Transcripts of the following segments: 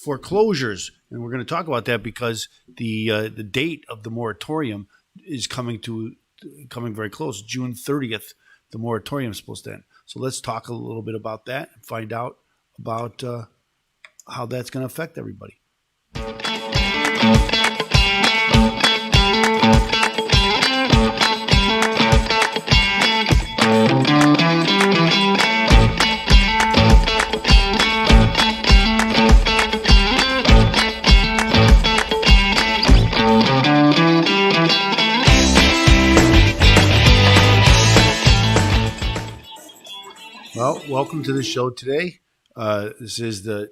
foreclosures, and we're going to talk about that because the date of the moratorium is coming very close. June 30th, the moratorium is supposed to end. So let's talk a little bit about that and find out about how that's going to affect everybody. Well, welcome to the show today. This is the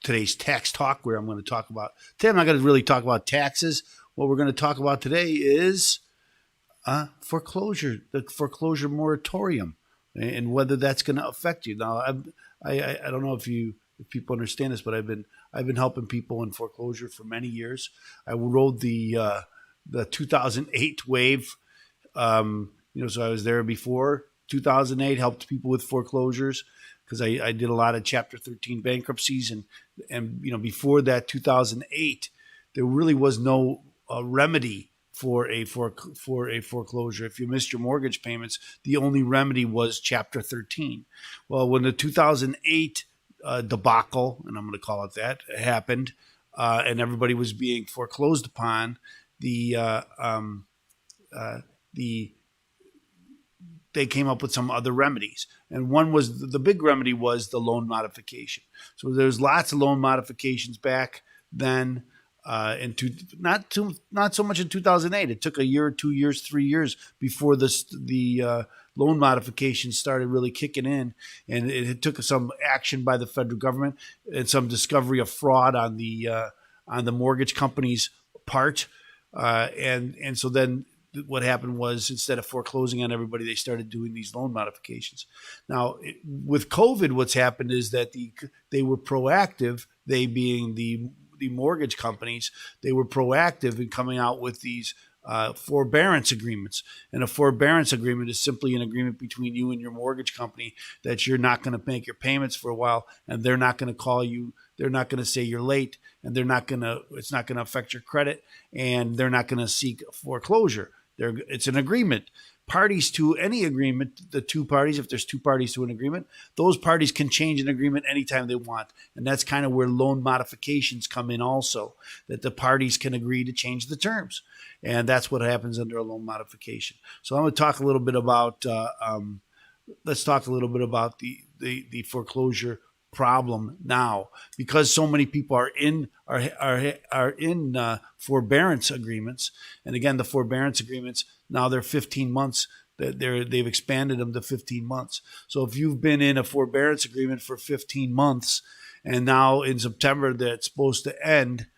today's tax talk, where I'm going to talk about today. I'm not going to really talk about taxes. What we're going to talk about today is foreclosure, the foreclosure moratorium, and whether that's going to affect you. Now, I don't know if people understand this, but I've been helping people in foreclosure for many years. I rode the 2008 wave. So I was there before 2008, helped people with foreclosures because I did a lot of Chapter 13 bankruptcies, and before that 2008, there really was no remedy for a foreclosure. If you missed your mortgage payments, the only remedy was Chapter 13. Well, when the 2008 debacle, and I'm going to call it that, happened, and everybody was being foreclosed upon, they came up with some other remedies. And one was, the big remedy was the loan modification. So there's lots of loan modifications back then, not so much in 2008. It took a year, 2 years, 3 years before the loan modifications started really kicking in. And it took some action by the federal government and some discovery of fraud on the mortgage company's part. And so then what happened was, instead of foreclosing on everybody, they started doing these loan modifications. Now, with COVID, what's happened is that they were proactive, they being the mortgage companies, they were proactive in coming out with these forbearance agreements. And a forbearance agreement is simply an agreement between you and your mortgage company that you're not going to make your payments for a while, and they're not going to call you. They're not going to say you're late, and it's not going to affect your credit, and they're not going to seek foreclosure. It's an agreement. Parties to any agreement, the two parties, if there's two parties to an agreement, those parties can change an agreement anytime they want. And that's kind of where loan modifications come in also, that the parties can agree to change the terms. And that's what happens under a loan modification. So I'm going to talk a little bit about, the foreclosure problem now, because so many people are in forbearance agreements. And again, the forbearance agreements now, they're 15 months. They've expanded them to 15 months. So if you've been in a forbearance agreement for 15 months, and now in September that's supposed to end,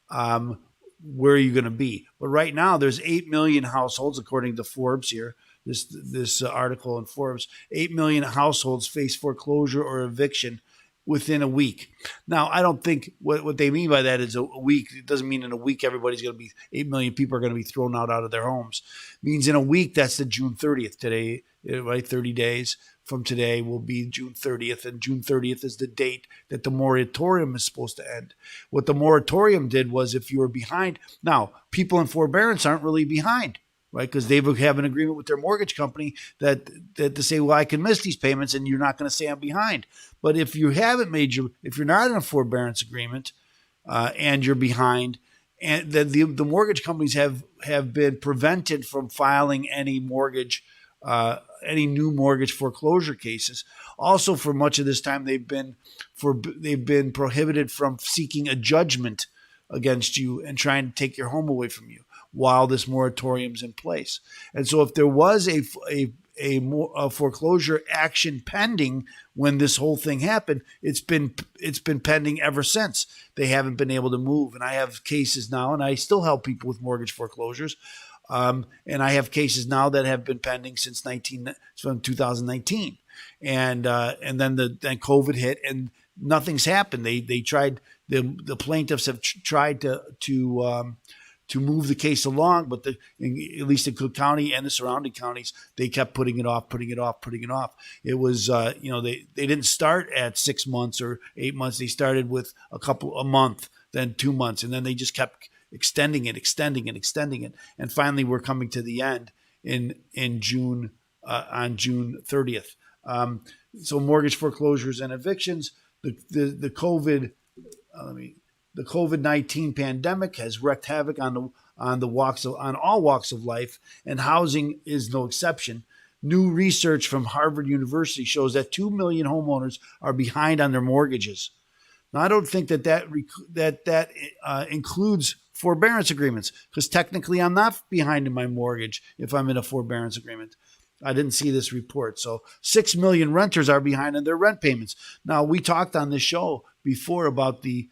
where are you going to be? But right now, there's 8 million households, according to Forbes here. This article in Forbes, 8 million households face foreclosure or eviction within a week. Now, I don't think what they mean by that is a week. It doesn't mean in a week everybody's going to be, 8 million people are going to be thrown out of their homes. It means in a week, that's the June 30th today, right? 30 days from today will be June 30th, and June 30th is the date that the moratorium is supposed to end. What the moratorium did was, if you were behind, now people in forbearance aren't really behind, right? Because they have an agreement with their mortgage company that to say, well, I can miss these payments and you're not going to say I'm behind. But if you haven't if you're not in a forbearance agreement and you're behind, and the mortgage companies have been prevented from filing any new mortgage foreclosure cases. Also, for much of this time, they've been prohibited from seeking a judgment against you and trying to take your home away from you while this moratorium is in place. And so if there was a foreclosure action pending when this whole thing happened, it's been pending ever since. They haven't been able to move. And I have cases now, and I still help people with mortgage foreclosures. And I have cases now that have been pending since 2019. And then COVID hit, and nothing's happened. They tried, the plaintiffs have tried to to move the case along, but at least in Cook County and the surrounding counties, they kept putting it off, putting it off, putting it off. It was, they didn't start at 6 months or 8 months. They started with a month, then 2 months, and then they just kept extending it, and finally we're coming to the end in June, on June 30th. So mortgage foreclosures and evictions, the COVID-19 pandemic has wreaked havoc on all walks of life, and housing is no exception. New research from Harvard University shows that 2 million homeowners are behind on their mortgages. Now, I don't think that includes forbearance agreements, because technically I'm not behind in my mortgage if I'm in a forbearance agreement. I didn't see this report. So 6 million renters are behind on their rent payments. Now, we talked on this show before about the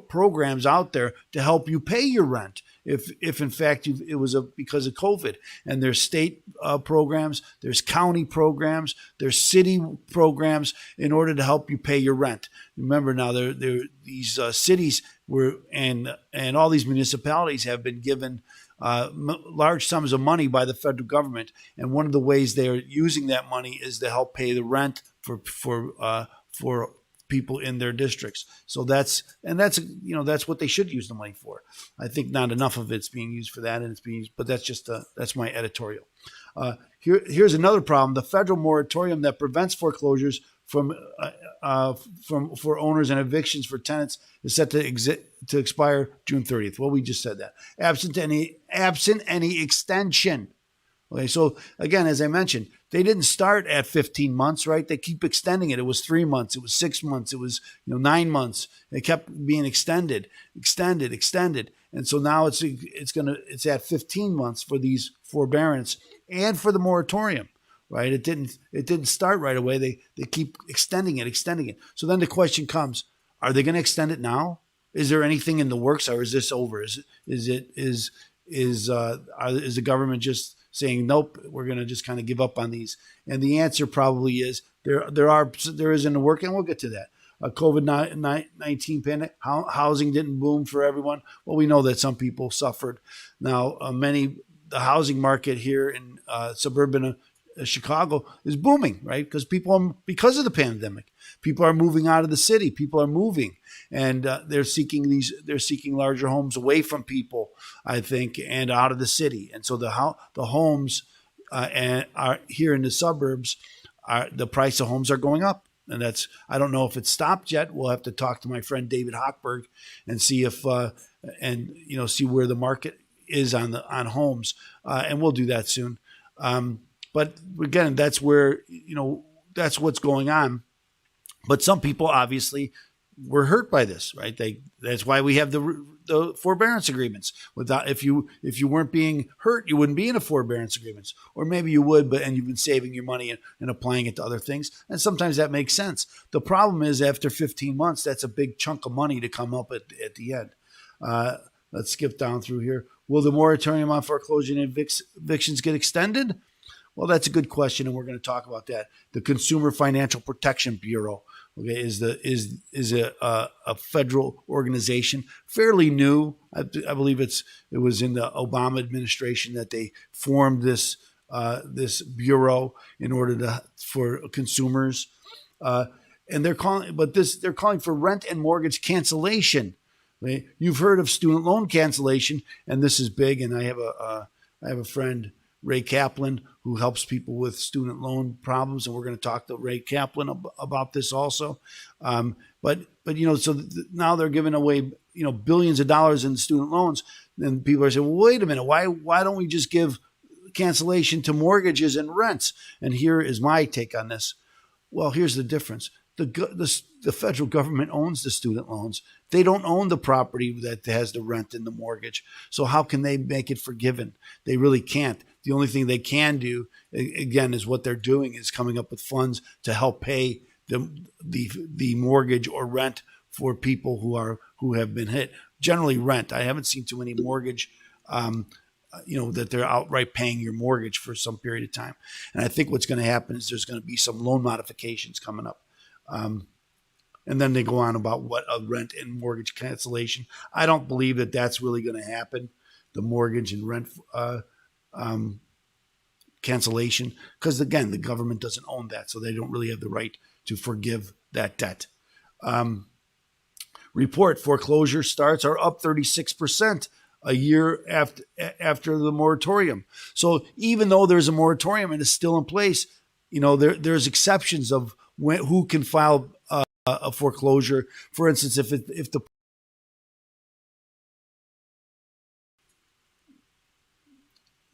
programs out there to help you pay your rent if in fact it was because of COVID. And there's state programs, there's county programs, there's city programs in order to help you pay your rent. Remember now, these cities and all these municipalities have been given large sums of money by the federal government, and one of the ways they are using that money is to help pay the rent for people in their districts. So that's what they should use the money for. I think not enough of it's being used for that, and it's being used, but that's my editorial. Here's another problem: the federal moratorium that prevents foreclosures for owners and evictions for tenants is set to expire June 30th. Well, we just said that. Absent any extension. Okay, so again, as I mentioned, they didn't start at 15 months, right? They keep extending it. It was 3 months. It was 6 months. It was 9 months. It kept being extended. And so now it's at 15 months for these forbearance and for the moratorium, right? It didn't start right away. They keep extending it. So then the question comes: are they going to extend it now? Is there anything in the works, or is this over? Is the government just saying, nope, we're going to just kind of give up on these? And the answer probably is there is in the work, and we'll get to that. COVID-19 pandemic, housing didn't boom for everyone. Well, we know that some people suffered. Now, the housing market here in suburban Chicago is booming, right? Because of the pandemic, people are moving out of the city. People are moving, and they're seeking larger homes away from people, I think, and out of the city. And so the homes are here in the suburbs. The price of homes are going up, and I don't know if it's stopped yet. We'll have to talk to my friend David Hochberg and see if see where the market is on homes, and we'll do that soon. But again, that's what's going on. But some people obviously were hurt by this, right? That's why we have the forbearance agreements. If you weren't being hurt, you wouldn't be in a forbearance agreements, or maybe you would, and you've been saving your money and applying it to other things. And sometimes that makes sense. The problem is after 15 months, that's a big chunk of money to come up at the end. Let's skip down through here. Will the moratorium on foreclosure and evictions get extended? Well, that's a good question, and we're going to talk about that. The Consumer Financial Protection Bureau, okay, is a federal organization, fairly new. I believe it was in the Obama administration that they formed this bureau in order for consumers, and they're calling for rent and mortgage cancellation. Okay? You've heard of student loan cancellation, and this is big. And I have a friend, Ray Kaplan, who helps people with student loan problems, and we're going to talk to Ray Kaplan about this also. But now they're giving away billions of dollars in student loans, and people are saying, well, wait a minute, why don't we just give cancellation to mortgages and rents? And here is my take on this. Well, here's the difference. The federal government owns the student loans. They don't own the property that has the rent and the mortgage. So how can they make it forgiven? They really can't. The only thing they can do, again, is what they're doing is coming up with funds to help pay the mortgage or rent for people who have been hit. Generally rent. I haven't seen too many mortgage, that they're outright paying your mortgage for some period of time. And I think what's going to happen is there's going to be some loan modifications coming up. and then they go on about what a rent and mortgage cancellation. I don't believe that that's really going to happen, the mortgage and rent cancellation, because again, the government doesn't own that, so they don't really have the right to forgive that debt. Report foreclosure starts are up 36% a year after the moratorium. So even though there's a moratorium and it's still in place, there's exceptions of who can file a foreclosure. For instance, if the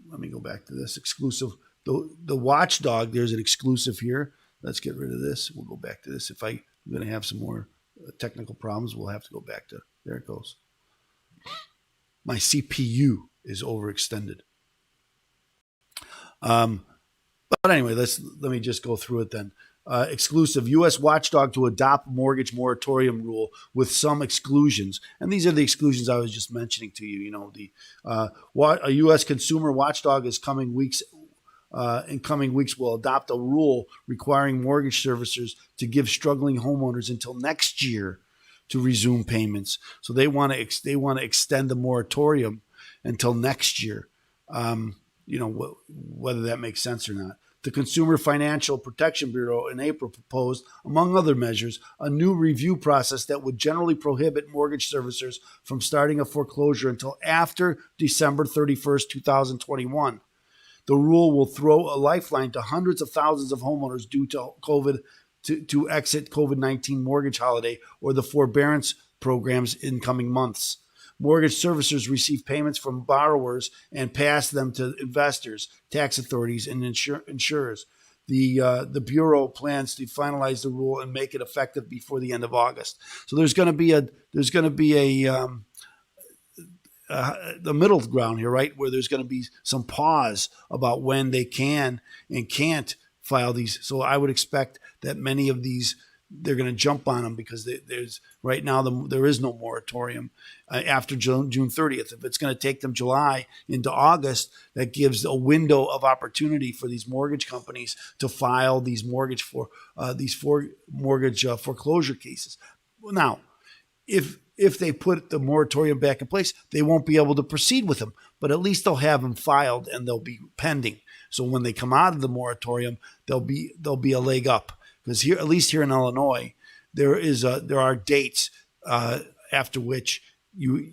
let me go back to this exclusive. The watchdog, there's an exclusive here. Let's get rid of this. We'll go back to this. If I'm going to have some more technical problems, we'll have to go back to, there it goes. My CPU is overextended. But anyway, let me just go through it then. Exclusive U.S. watchdog to adopt mortgage moratorium rule with some exclusions, and these are the exclusions I was just mentioning to you. A U.S. consumer watchdog in coming weeks will adopt a rule requiring mortgage servicers to give struggling homeowners until next year to resume payments. So they want to extend the moratorium until next year. Whether that makes sense or not. The Consumer Financial Protection Bureau in April proposed, among other measures, a new review process that would generally prohibit mortgage servicers from starting a foreclosure until after December 31st, 2021. The rule will throw a lifeline to hundreds of thousands of homeowners due to COVID to exit COVID-19 mortgage holiday or the forbearance programs in coming months. Mortgage servicers receive payments from borrowers and pass them to investors, tax authorities, and insurers. The Bureau plans to finalize the rule and make it effective before the end of August. So there's going to be the middle ground here, right, where there's going to be some pause about when they can and can't file these. So I would expect that many of these, they're going to jump on them because there's right now there is no moratorium after June 30th. If it's going to take them July into August, that gives a window of opportunity for these mortgage companies to file these mortgage foreclosure cases. Now, if they put the moratorium back in place, they won't be able to proceed with them, but at least they'll have them filed and they'll be pending. So when they come out of the moratorium, they'll be a leg up. Because here, at least here in Illinois, there are dates after which they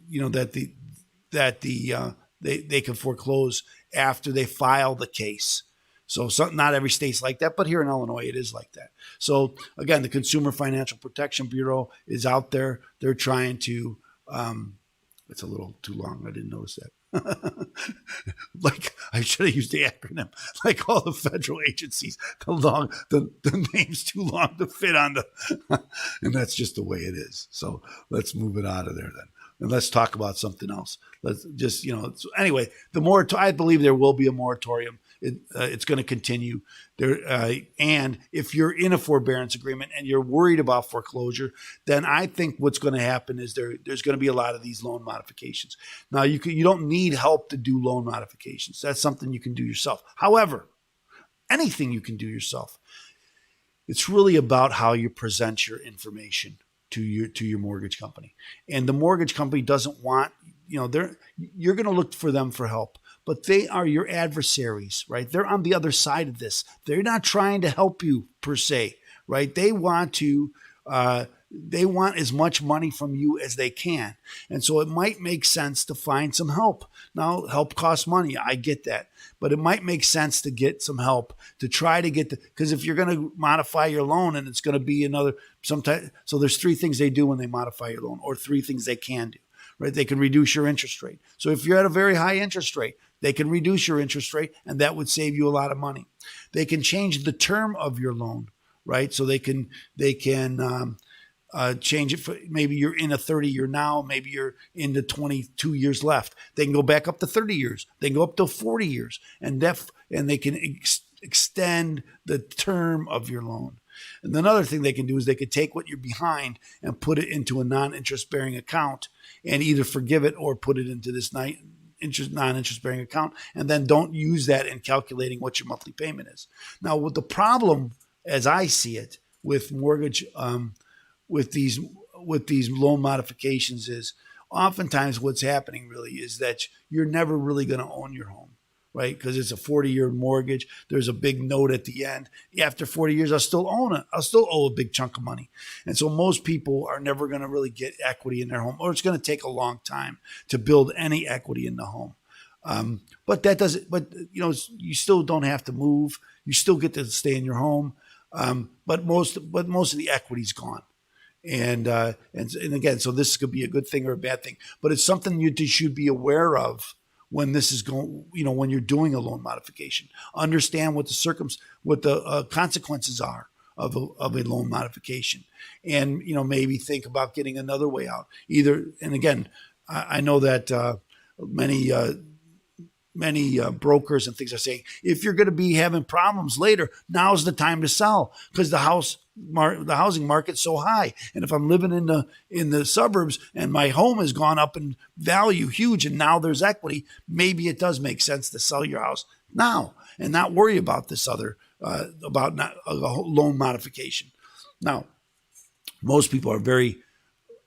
can foreclose after they file the case. So not every state's like that, but here in Illinois it is like that. So again, the Consumer Financial Protection Bureau is out there. They're trying to. It's a little too long. I didn't notice that. Like I should have used the acronym. Like all the federal agencies, the name's too long to fit on and that's just the way it is. So let's move it out of there then, and let's talk about something else. Let's just anyway, I believe there will be a moratorium. It's going to continue there, and if you're in a forbearance agreement and you're worried about foreclosure, then I think what's going to happen is there's going to be a lot of these loan modifications. Now you don't need help to do loan modifications. That's something you can do yourself. However, anything you can do yourself. It's really about how you present your information to your mortgage company, and the mortgage company doesn't want you're going to look for them for help. But they are your adversaries, right? They're on the other side of this. They're not trying to help you per se, right? They want as much money from you as they can. And so it might make sense to find some help. Now, help costs money. I get that. But it might make sense to get some help to try to get because if you're going to modify your loan and it's going to be so there's three things they do when they modify your loan, or three things they can do, right? They can reduce your interest rate. So if you're at a very high interest rate, they can reduce your interest rate, and that would save you a lot of money. They can change the term of your loan, right? So they can change it for maybe you're in a 30-year now, maybe you're into 22 years left. They can go back up to 30 years. They can go up to 40 years, and they can extend the term of your loan. And another thing they can do is they could take what you're behind and put it into a non-interest bearing account and either forgive it or put it into this non-interest bearing account, and then don't use that in calculating what your monthly payment is. Now, with the problem, as I see it, with mortgage with these loan modifications is oftentimes what's happening really is that you're never really going to own your home, right? Because it's a 40-year mortgage. There's a big note at the end. After 40 years, I'll still own it. I'll still owe a big chunk of money. And so most people are never going to really get equity in their home, or it's going to take a long time to build any equity in the home. But that doesn't, but you still don't have to move. You still get to stay in your home. But most of the equity's gone. And again, so this could be a good thing or a bad thing, but it's something you should be aware of when this is going, when you're doing a loan modification. Understand what the consequences are of a loan modification, and maybe think about getting another way out. And again, I know that many brokers and things are saying, if you're going to be having problems later, now's the time to sell because the housing market's so high. And if I'm living in the suburbs and my home has gone up in value huge and now there's equity, maybe it does make sense to sell your house now and not worry about this other about not a loan modification. Now, most people are very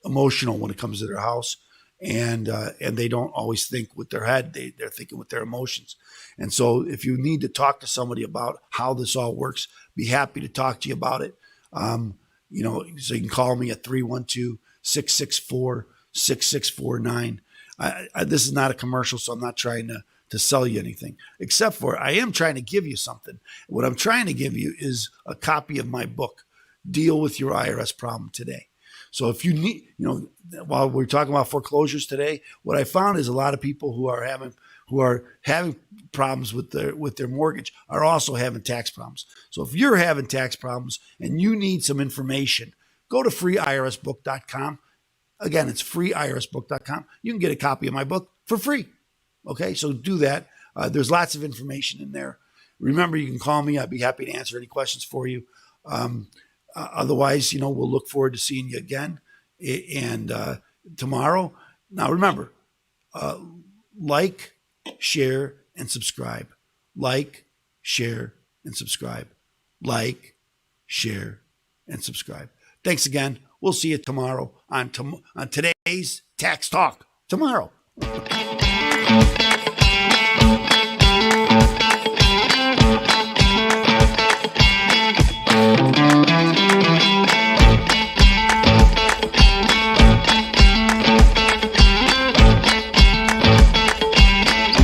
emotional when it comes to their house. And they don't always think with their head. They're thinking with their emotions. And so if you need to talk to somebody about how this all works, be happy to talk to you about it. So you can call me at 312-664-6649. This is not a commercial, so I'm not trying to sell you anything, except for I am trying to give you something. What I'm trying to give you is a copy of my book, Deal with Your IRS Problem Today. So if you need, while we're talking about foreclosures today, what I found is a lot of people who are having problems with their mortgage are also having tax problems. So if you're having tax problems and you need some information, go to freeirsbook.com. Again, it's freeirsbook.com. You can get a copy of my book for free. Okay, so do that. There's lots of information in there. Remember, you can call me. I'd be happy to answer any questions for you. Otherwise, we'll look forward to seeing you again and tomorrow. Now, remember, like, share, and subscribe. Like, share, and subscribe. Like, share, and subscribe. Thanks again. We'll see you tomorrow on today's Tax Talk. Tomorrow.